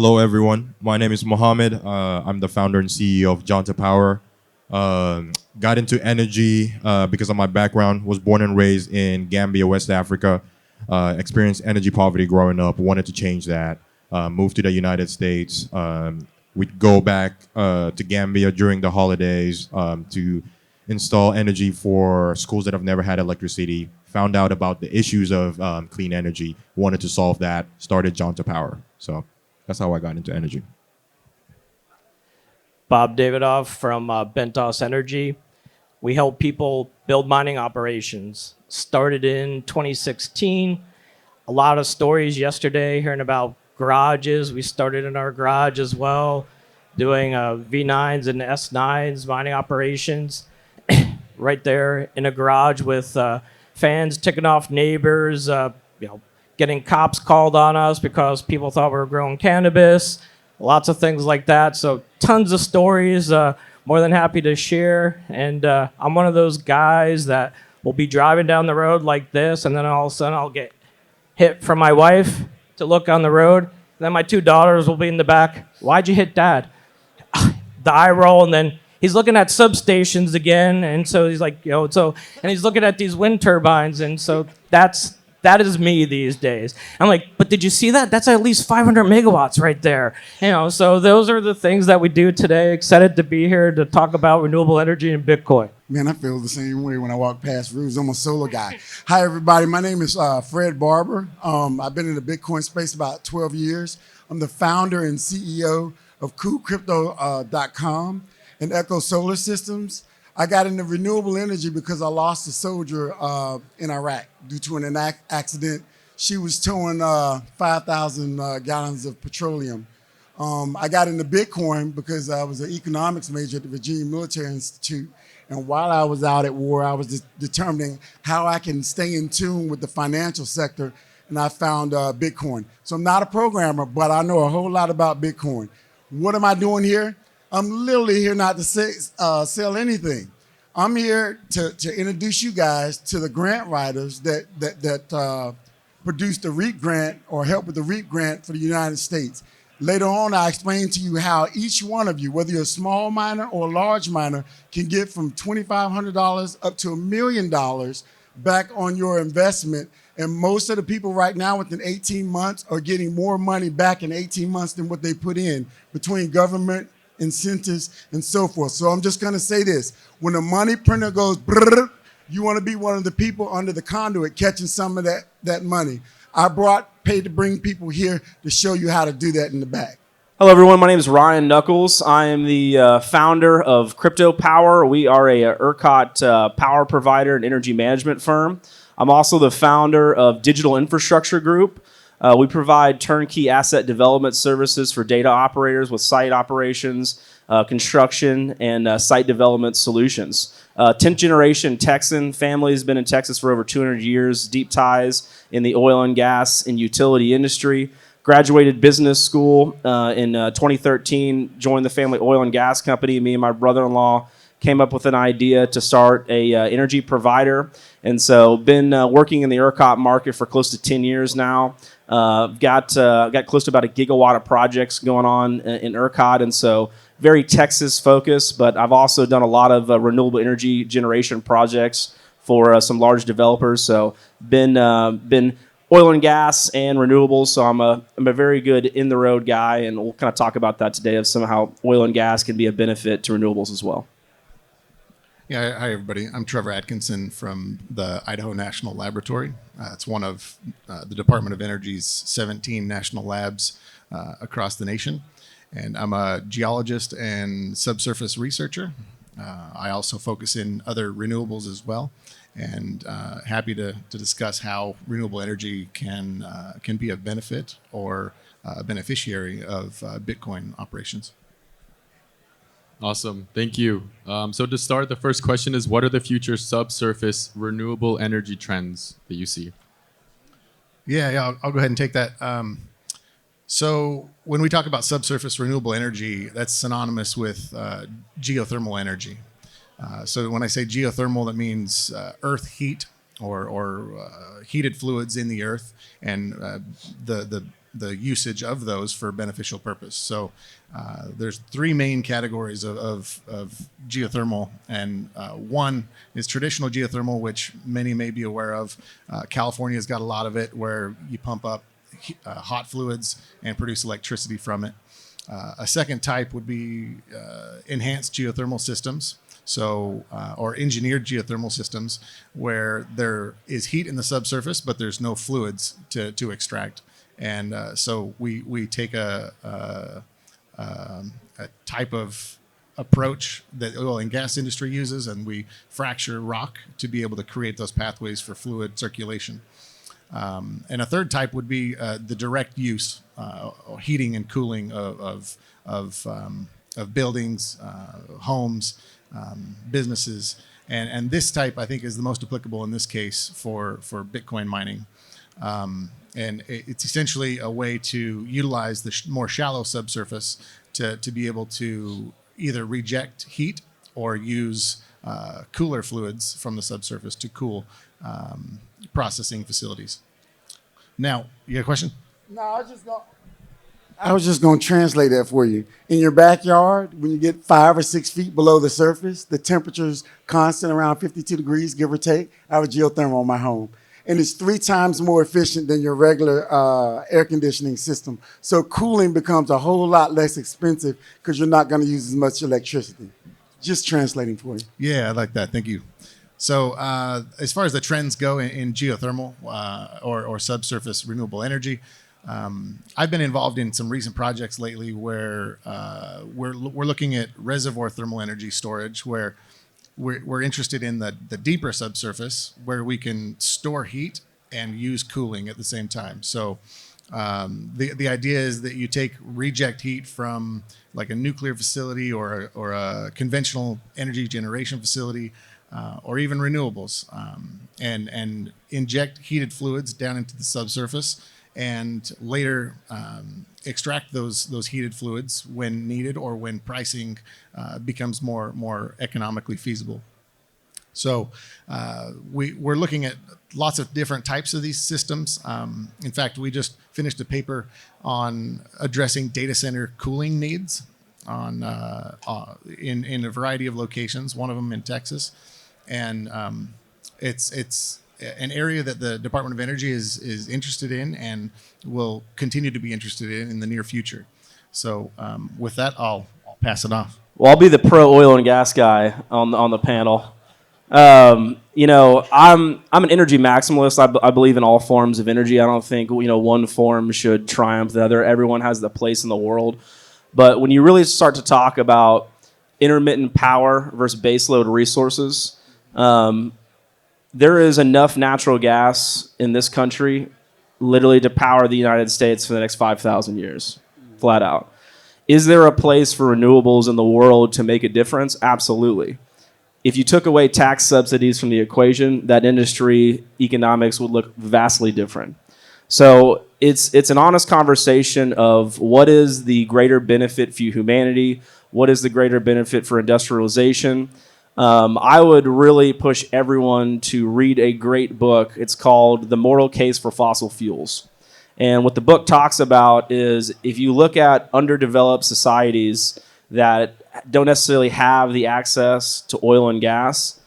Hello, everyone. My name is Mohammed. I'm the founder and CEO of Jonta Power. Got into energy because of my background. Was born and raised in Gambia, West Africa. Experienced energy poverty growing up. Wanted to change that. Moved to the United States. We'd go back to Gambia during the holidays to install energy for schools that have never had electricity. Found out about the issues of clean energy. Wanted to solve that. Started Jonta Power. So that's how I got into energy. Bob Davidoff from Bentos Energy. We help people build mining operations. Started in 2016. A lot of stories yesterday hearing about garages. We started in our garage as well, doing V9s and S9s mining operations right there in a garage with fans ticking off neighbors, getting cops called on us because people thought we were growing cannabis, lots of things like that. So tons of stories, more than happy to share. And I'm one of those guys that will be driving down the road like this, and then all of a sudden I'll get hit from my wife to look on the road. And then my two daughters will be in the back. Why'd you hit Dad? The eye roll, and then he's looking at substations again, and so he's like, and he's looking at these wind turbines, and so that is me these days. I'm like, but did you see that? That's at least 500 megawatts right there. So those are the things that we do today. Excited to be here to talk about renewable energy and Bitcoin. Man, I feel the same way when I walk past roofs. I'm a solar guy. Hi, everybody. My name is Fred Barber. I've been in the Bitcoin space about 12 years. I'm the founder and CEO of CoolCrypto.com and Echo Solar Systems. I got into renewable energy because I lost a soldier in Iraq due to an accident. She was towing 5,000 gallons of petroleum. I got into Bitcoin because I was an economics major at the Virginia Military Institute. And while I was out at war, I was determining how I can stay in tune with the financial sector. And I found Bitcoin. So I'm not a programmer, but I know a whole lot about Bitcoin. What am I doing here? I'm literally here not to sell anything. I'm here to introduce you guys to the grant writers that produced the REAP grant or helped with the REAP grant for the United States. Later on, I explain to you how each one of you, whether you're a small miner or a large miner, can get from $2,500 up to $1 million back on your investment. And most of the people right now within 18 months are getting more money back in 18 months than what they put in between government incentives and so forth. So I'm just going to say this. When the money printer goes brrr, you want to be one of the people under the conduit catching some of that money. I paid to bring people here to show you how to do that in the back. Hello, everyone. My name is Ryan Nuckolls. I am the founder of Crypto Power. We are a ERCOT power provider and energy management firm. I'm also the founder of Digital Infrastructure Group. We provide turnkey asset development services for data operators with site operations, construction, and site development solutions. 10th generation Texan family has been in Texas for over 200 years, deep ties in the oil and gas and utility industry. Graduated business school in 2013, joined the family oil and gas company. Me and my brother-in-law came up with an idea to start a energy provider. And so been working in the ERCOT market for close to 10 years now. Got close to about a gigawatt of projects going on in ERCOT, and so very Texas focused, but I've also done a lot of renewable energy generation projects for some large developers. So been oil and gas and renewables, so I'm a very good in the road guy, and we'll kind of talk about that today of somehow oil and gas can be a benefit to renewables as well. Yeah, hi everybody. I'm Trevor Atkinson from the Idaho National Laboratory. It's one of the Department of Energy's 17 national labs across the nation. And I'm a geologist and subsurface researcher. I also focus in other renewables as well, and happy to discuss how renewable energy can be a benefit or a beneficiary of Bitcoin operations. Awesome. Thank you. So to start, the first question is, what are the future subsurface renewable energy trends that you see? Yeah, I'll go ahead and take that. So when we talk about subsurface renewable energy, that's synonymous with geothermal energy. So when I say geothermal, that means earth heat or heated fluids in the earth. And the the usage of those for beneficial purpose. So there's three main categories of geothermal, and one is traditional geothermal, which many may be aware of. California's got a lot of it, where you pump up hot fluids and produce electricity from it. A second type would be enhanced geothermal systems, or engineered geothermal systems, where there is heat in the subsurface, but there's no fluids to extract. And so we take a type of approach that the oil and gas industry uses, and we fracture rock to be able to create those pathways for fluid circulation. And a third type would be the direct use, heating and cooling of buildings, homes, businesses. And this type, I think, is the most applicable in this case for Bitcoin mining. And it's essentially a way to utilize the more shallow subsurface to be able to either reject heat or use cooler fluids from the subsurface to cool processing facilities. Now, you got a question? No, I was just going to translate that for you. In your backyard, when you get 5 or 6 feet below the surface, the temperature's constant around 52 degrees, give or take. I have a geothermal in my home. And it's 3 times more efficient than your regular air conditioning system. So cooling becomes a whole lot less expensive because you're not going to use as much electricity. Just translating for you. Yeah, I like that. Thank you. So as far as the trends go in geothermal or subsurface renewable energy, I've been involved in some recent projects lately where we're looking at reservoir thermal energy storage, where we're interested in the deeper subsurface, where we can store heat and use cooling at the same time. So the idea is that you take reject heat from like a nuclear facility or a conventional energy generation facility, or even renewables, and inject heated fluids down into the subsurface, and later extract those heated fluids when needed or when pricing becomes more economically feasible. So we're looking at lots of different types of these systems. In fact, we just finished a paper on addressing data center cooling needs in a variety of locations, one of them in Texas. And it's an area that the Department of Energy is interested in and will continue to be interested in the near future. So with that, I'll pass it off. Well, I'll be the pro oil and gas guy on the panel. I'm an energy maximalist. I believe in all forms of energy. I don't think one form should triumph the other. Everyone has the place in the world. But when you really start to talk about intermittent power versus baseload resources, there is enough natural gas in this country literally to power the United States for the next 5,000 years, flat out. Is there a place for renewables in the world to make a difference? Absolutely. If you took away tax subsidies from the equation, that industry economics would look vastly different. So it's an honest conversation of what is the greater benefit for humanity, what is the greater benefit for industrialization. I would really push everyone to read a great book. It's called The Moral Case for Fossil Fuels. And what the book talks about is if you look at underdeveloped societies that don't necessarily have the access to oil and gas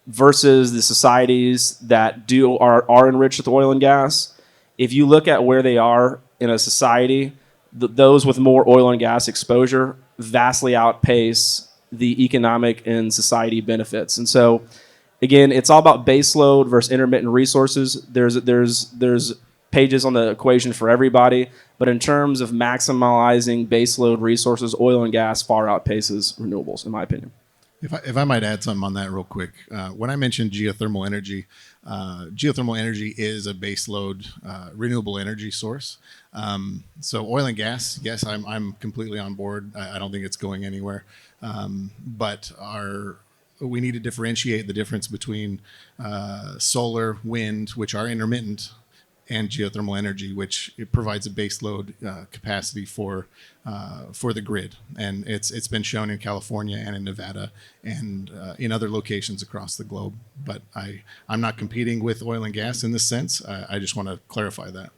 versus the societies that are enriched with oil and gas, if you look at where they are in a society, those with more oil and gas exposure vastly outpace the economic and society benefits. And so, again, it's all about baseload versus intermittent resources. There's pages on the equation for everybody, but in terms of maximizing baseload resources, oil and gas far outpaces renewables, in my opinion. If I might add something on that real quick, when I mentioned geothermal energy is a baseload renewable energy source. So oil and gas, yes, I'm completely on board. I don't think it's going anywhere. But we need to differentiate the difference between solar, wind, which are intermittent, and geothermal energy, which it provides a base load capacity for the grid. And it's been shown in California and in Nevada and in other locations across the globe. But I'm not competing with oil and gas in this sense. I just want to clarify that.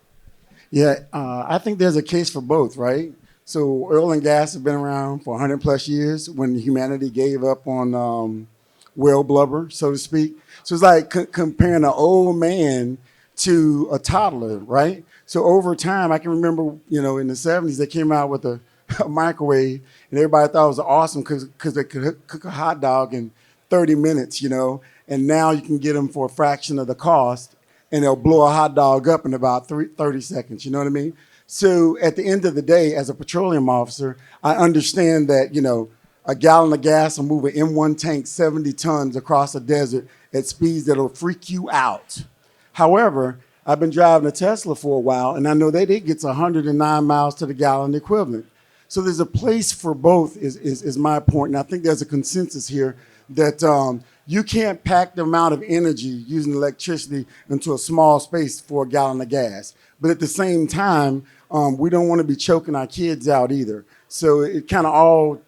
Yeah, I think there's a case for both, right? So oil and gas have been around for 100 plus years when humanity gave up on whale blubber, so to speak. So it's like comparing an old man to a toddler, right? So over time, I can remember, in the 70s, they came out with a microwave, and everybody thought it was awesome because they could cook a hot dog in 30 minutes, and now you can get them for a fraction of the cost, and they'll blow a hot dog up in about 30 seconds, you know what I mean? So at the end of the day, as a petroleum officer, I understand that, a gallon of gas will move an M1 tank 70 tons across a desert at speeds that'll freak you out. However, I've been driving a Tesla for a while, and I know that it gets 109 miles to the gallon equivalent. So there's a place for both is my point. And I think there's a consensus here that you can't pack the amount of energy using electricity into a small space for a gallon of gas. But at the same time, we don't want to be choking our kids out either. So it kind of all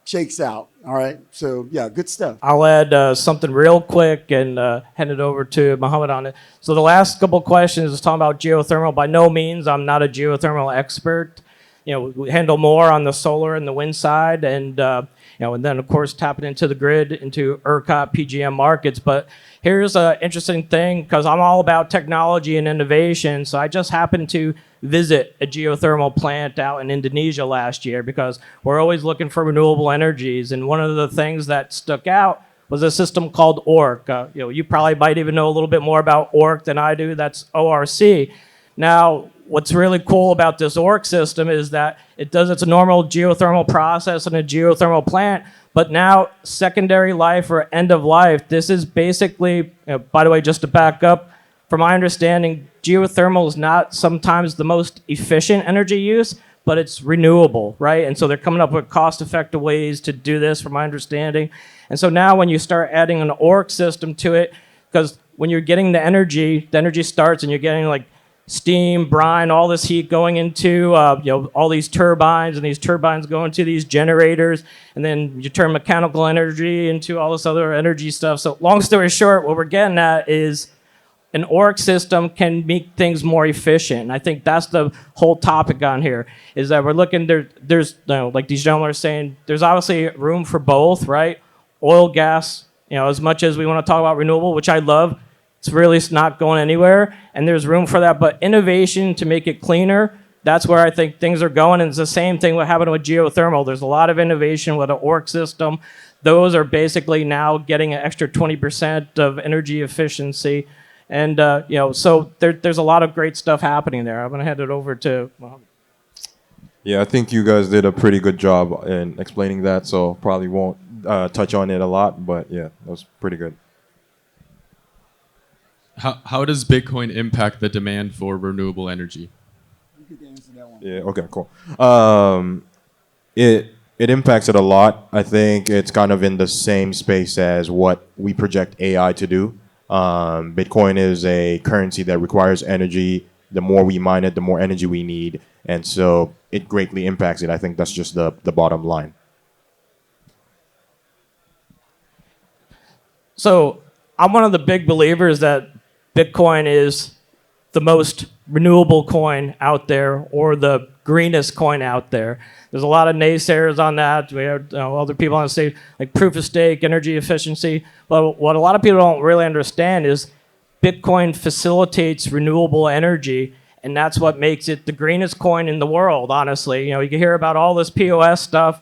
shakes out. All right. So, yeah, good stuff. I'll add something real quick and hand it over to Mohammed on it. So the last couple of questions is talking about geothermal. By no means, I'm not a geothermal expert. We handle more on the solar and the wind side, and and then of course tapping into the grid, into ERCOT, PGM markets. But here's an interesting thing, because I'm all about technology and innovation. So I just happened to visit a geothermal plant out in Indonesia last year, because we're always looking for renewable energies. And one of the things that stuck out was a system called ORC. You probably might even know a little bit more about ORC than I do. That's ORC. Now, what's really cool about this ORC system is that it does its normal geothermal process in a geothermal plant, but now secondary life or end of life, this is basically, by the way, just to back up, from my understanding, geothermal is not sometimes the most efficient energy use, but it's renewable, right? And so they're coming up with cost-effective ways to do this, from my understanding. And so now when you start adding an ORC system to it, because when you're getting the energy starts and you're getting like steam, brine, all this heat going into all these turbines, and these turbines go into these generators, and then you turn mechanical energy into all this other energy stuff. So long story short, what we're getting at is an ORC system can make things more efficient. And I think that's the whole topic on here, is that we're looking, there's like these gentlemen are saying, there's obviously room for both, right? Oil, gas, as much as we want to talk about renewable, which I love, it's really not going anywhere, and there's room for that. But innovation to make it cleaner, that's where I think things are going. And it's the same thing what happened with geothermal. There's a lot of innovation with an ORC system. Those are basically now getting an extra 20% of energy efficiency. And, so there's a lot of great stuff happening there. I'm going to hand it over to Mohammed. Yeah, I think you guys did a pretty good job in explaining that, so probably won't touch on it a lot, but yeah, that was pretty good. How does Bitcoin impact the demand for renewable energy? You could answer that one. Yeah, okay, cool. It impacts it a lot. I think it's kind of in the same space as what we project AI to do. Bitcoin is a currency that requires energy. The more we mine it, the more energy we need. And so it greatly impacts it. I think that's just the bottom line. So I'm one of the big believers that Bitcoin is the most renewable coin out there, or the greenest coin out there. There's a lot of naysayers on that. We have other people on the stage, like proof of stake, energy efficiency. But what a lot of people don't really understand is Bitcoin facilitates renewable energy, and that's what makes it the greenest coin in the world, honestly. You can hear about all this POS stuff.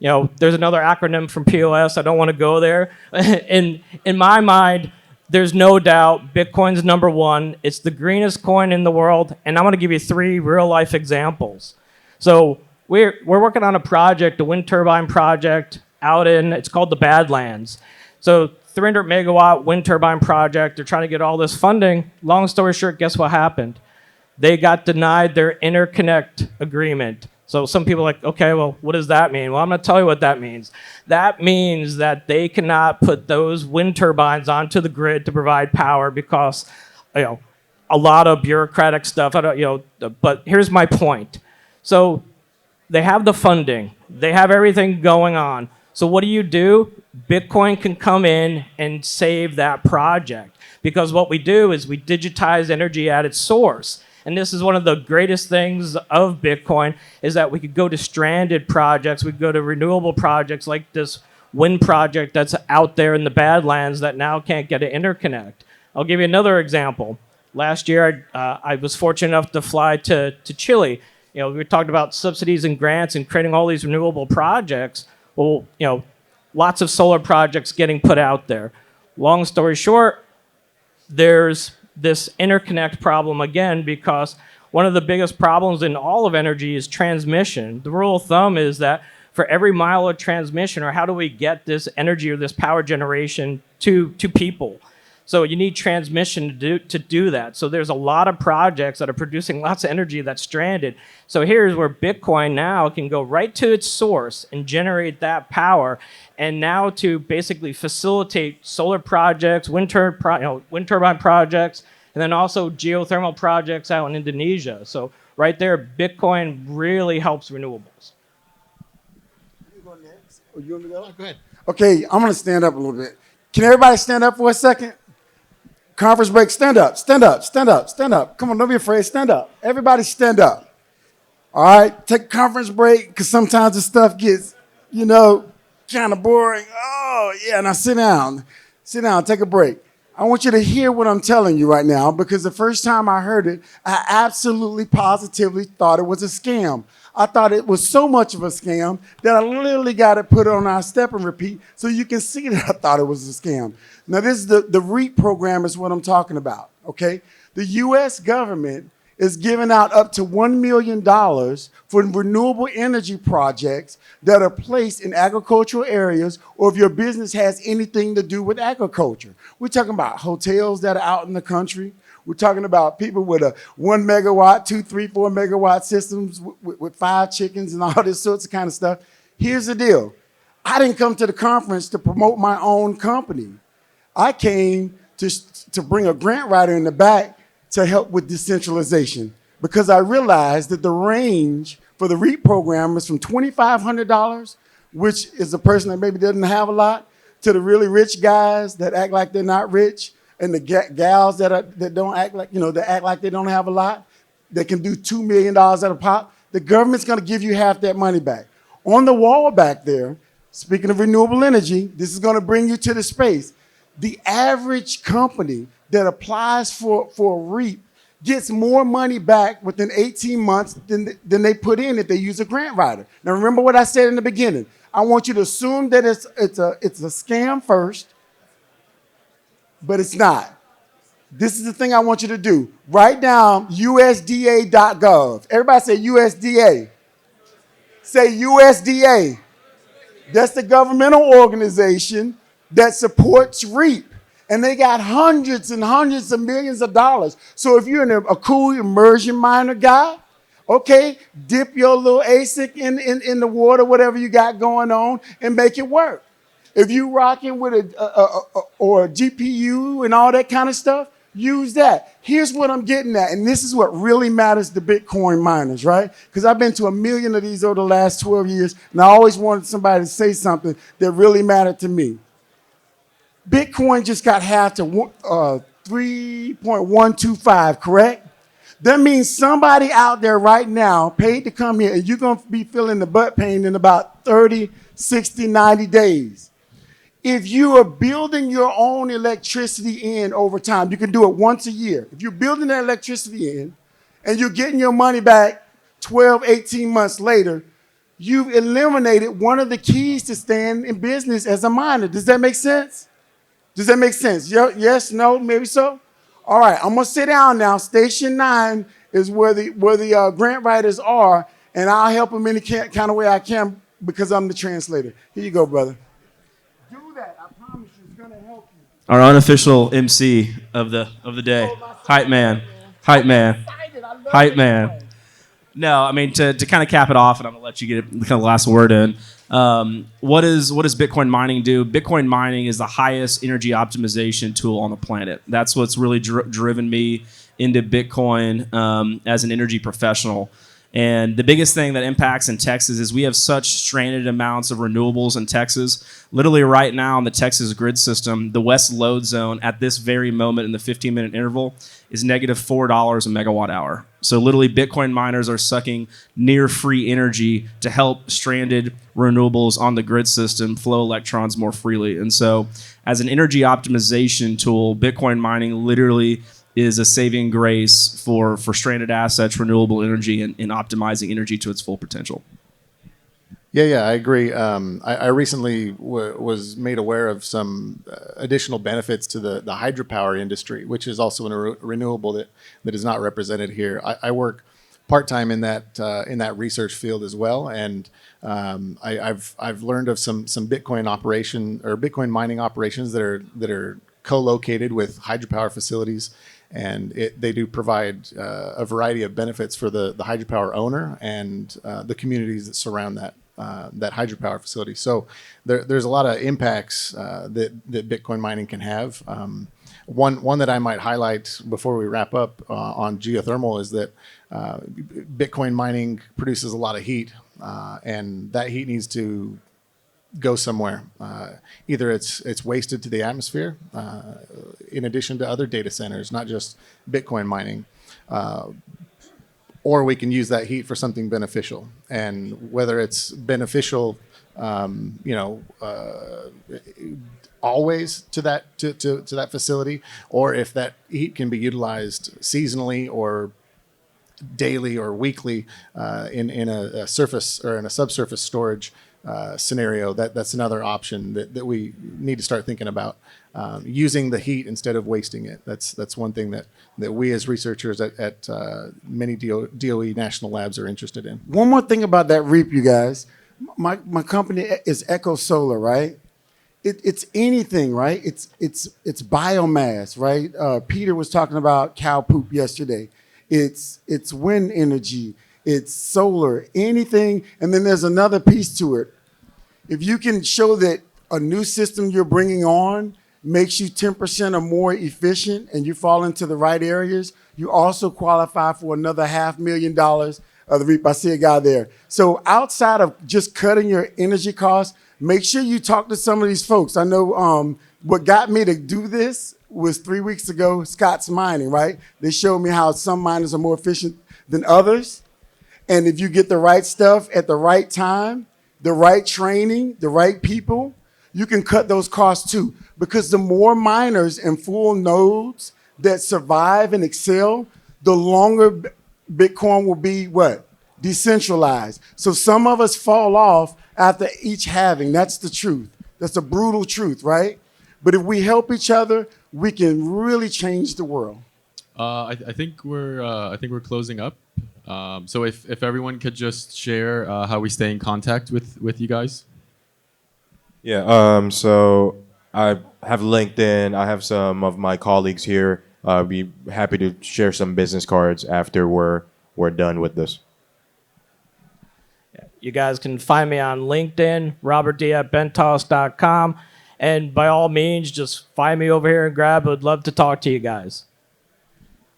There's another acronym from POS. I don't want to go there. In my mind, there's no doubt Bitcoin's number one. It's the greenest coin in the world, and I'm going to give you 3 real-life examples. So we're working on a project, a wind turbine project it's called the Badlands. So 300 megawatt wind turbine project. They're trying to get all this funding. Long story short, guess what happened? They got denied their interconnect agreement. So some people are like, okay, well, what does that mean? Well, I'm going to tell you what that means. That means that they cannot put those wind turbines onto the grid to provide power because, a lot of bureaucratic stuff. But here's my point. So they have the funding. They have everything going on. So what do? Bitcoin can come in and save that project, because what we do is we digitize energy at its source. And this is one of the greatest things of Bitcoin is that we could go to stranded projects. We could go to renewable projects like this wind project that's out there in the Badlands that now can't get an interconnect. I'll give you another example. Last year, I was fortunate enough to fly to Chile. We were talking about subsidies and grants and creating all these renewable projects. Well, lots of solar projects getting put out there. Long story short, there's this interconnect problem again because one of the biggest problems in all of energy is transmission. The rule of thumb is that for every mile of transmission, or how do we get this energy or this power generation to people? So you need transmission to do that. So there's a lot of projects that are producing lots of energy that's stranded. So here's where Bitcoin now can go right to its source and generate that power, and now to basically facilitate solar projects, wind turbine projects, and then also geothermal projects out in Indonesia. So right there, Bitcoin really helps renewables. You go next? Or you want me to go? Go ahead. Okay, I'm gonna stand up a little bit. Can everybody stand up for a second? Conference break, stand up, stand up, stand up, stand up. Come on, don't be afraid, stand up. Everybody stand up. All right, take a conference break, because sometimes the stuff gets, kind of boring. Oh, yeah, now sit down, take a break. I want you to hear what I'm telling you right now, because the first time I heard it, I absolutely positively thought it was a scam. I thought it was so much of a scam that I literally got it put on our step and repeat so you can see that I thought it was a scam. Now, this is the REAP program is what I'm talking about, okay? The U.S. government is giving out up to $1 million for renewable energy projects that are placed in agricultural areas or if your business has anything to do with agriculture. We're talking about hotels that are out in the country. We're talking about people with a 1 megawatt, 2, 3, 4 megawatt systems with 5 chickens and all this sorts of kind of stuff. Here's the deal. I didn't come to the conference to promote my own company. I came to bring a grant writer in the back to help with decentralization because I realized that the range for the REAP program is from $2,500, which is a person that maybe doesn't have a lot, to the really rich guys that act like they're not rich, and the gals that don't act like, that act like they don't have a lot, that can do $2 million at a pop. The government's gonna give you half that money back. On the wall back there, speaking of renewable energy, this is gonna bring you to the space. The average company that applies for REAP gets more money back within 18 months than they put in if they use a grant writer. Now remember what I said in the beginning. I want you to assume that it's a scam first, but it's not. This is the thing I want you to do. Write down USDA.gov. Everybody say USDA. Say USDA. That's the governmental organization that supports REAP. And they got hundreds and hundreds of millions of dollars. So if you're a cool immersion miner guy, okay, dip your little ASIC in the water, whatever you got going on, and make it work. If you rocking with a GPU and all that kind of stuff, use that. Here's what I'm getting at, and this is what really matters to Bitcoin miners, right? Because I've been to 1 million of these over the last 12 years, and I always wanted somebody to say something that really mattered to me. Bitcoin just got halved to 3.125, correct? That means somebody out there right now paid to come here, and you're going to be feeling the butt pain in about 30, 60, 90 days. If you are building your own electricity in over time, you can do it once a year. If you're building that electricity in and you're getting your money back 12, 18 months later, you've eliminated one of the keys to staying in business as a miner. Does that make sense? Does that make sense? Yes, no, maybe so? All right, I'm going to sit down now. Station 9 is where the grant writers are, and I'll help them any kind of way I can because I'm the translator. Here you go, brother. Do that. I promise you, it's going to help you. Our unofficial MC of the day, hype man. No, I mean to kind of cap it off, and I'm gonna let you get kind of the last word in. What does Bitcoin mining do? Bitcoin mining is the highest energy optimization tool on the planet. That's what's really driven me into Bitcoin as an energy professional. And the biggest thing that impacts in Texas is we have such stranded amounts of renewables in Texas. Literally right now in the Texas grid system, the west load zone at this very moment in the 15-minute interval is negative $4 a megawatt hour. So literally Bitcoin miners are sucking near free energy to help stranded renewables on the grid system flow electrons more freely. And so as an energy optimization tool, Bitcoin mining literally is a saving grace for stranded assets, renewable energy, and optimizing energy to its full potential. Yeah, I agree. I recently was made aware of some additional benefits to the hydropower industry, which is also a renewable that is not represented here. I work part-time in that research field as well, and I've learned of some Bitcoin Bitcoin mining operations that are co-located with hydropower facilities. And they do provide a variety of benefits for the hydropower owner and the communities that surround that hydropower facility. So there's a lot of impacts that Bitcoin mining can have. One that I might highlight before we wrap up on geothermal is that Bitcoin mining produces a lot of heat, and that heat needs to go somewhere. Either it's wasted to the atmosphere, in addition to other data centers, not just Bitcoin mining, or we can use that heat for something beneficial. And whether it's beneficial, always to that facility, or if that heat can be utilized seasonally or daily or weekly in a surface or in a subsurface storage scenario, that's another option that we need to start thinking about, using the heat instead of wasting it. That's one thing that we as researchers at many DOE national labs are interested in. One more thing about that REAP, you guys. My company is Echo Solar, right? It's anything, right? It's biomass, right? Peter was talking about cow poop yesterday. It's wind energy. It's solar, anything. And then there's another piece to it. If you can show that a new system you're bringing on makes you 10% or more efficient and you fall into the right areas, you also qualify for another $500,000 of the REAP. I see a guy there. So outside of just cutting your energy costs, make sure you talk to some of these folks. I know what got me to do this was 3 weeks ago, Scott's Mining, right? They showed me how some miners are more efficient than others. And if you get the right stuff at the right time, the right training, the right people, you can cut those costs too. Because the more miners and full nodes that survive and excel, the longer Bitcoin will be what? Decentralized. So some of us fall off after each halving. That's the truth. That's a brutal truth, right? But if we help each other, we can really change the world. I think we're closing up. So if everyone could just share how we stay in contact with you guys. Yeah. So I have LinkedIn. I have some of my colleagues here. I'd be happy to share some business cards after we're done with this. You guys can find me on LinkedIn, robertd@bentos.com. And by all means, just find me over here and grab. I'd love to talk to you guys.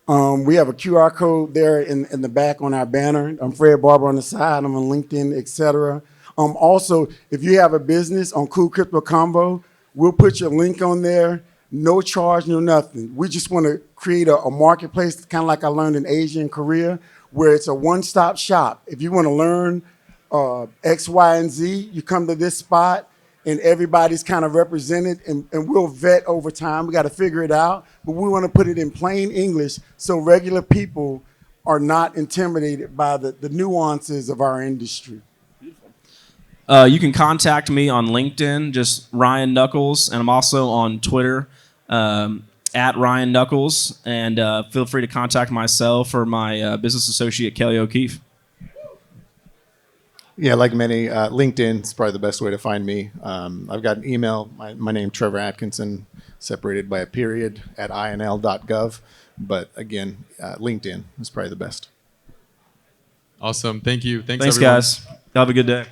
We have a QR code there in the back on our banner. I'm Fred Barber on the side. I'm on LinkedIn, etc. Also, if you have a business on Cool Crypto Combo, we'll put your link on there. No charge, no nothing. We just want to create a marketplace, kind of like I learned in Asia and Korea, where it's a one-stop shop. If you want to learn X, Y, and Z, you come to this spot, and everybody's kind of represented, and we'll vet over time. We got to figure it out, but we want to put it in plain English so regular people are not intimidated by the nuances of our industry. You can contact me on LinkedIn, just Ryan Nuckolls, and I'm also on Twitter at Ryan Nuckolls, and feel free to contact myself or my business associate, Kelly O'Keefe. Yeah, like many, LinkedIn is probably the best way to find me. I've got an email, my name, Trevor Atkinson, separated by a period at inl.gov. But again, LinkedIn is probably the best. Awesome. Thank you. Thanks Thanks, everyone. guys. Have a good day.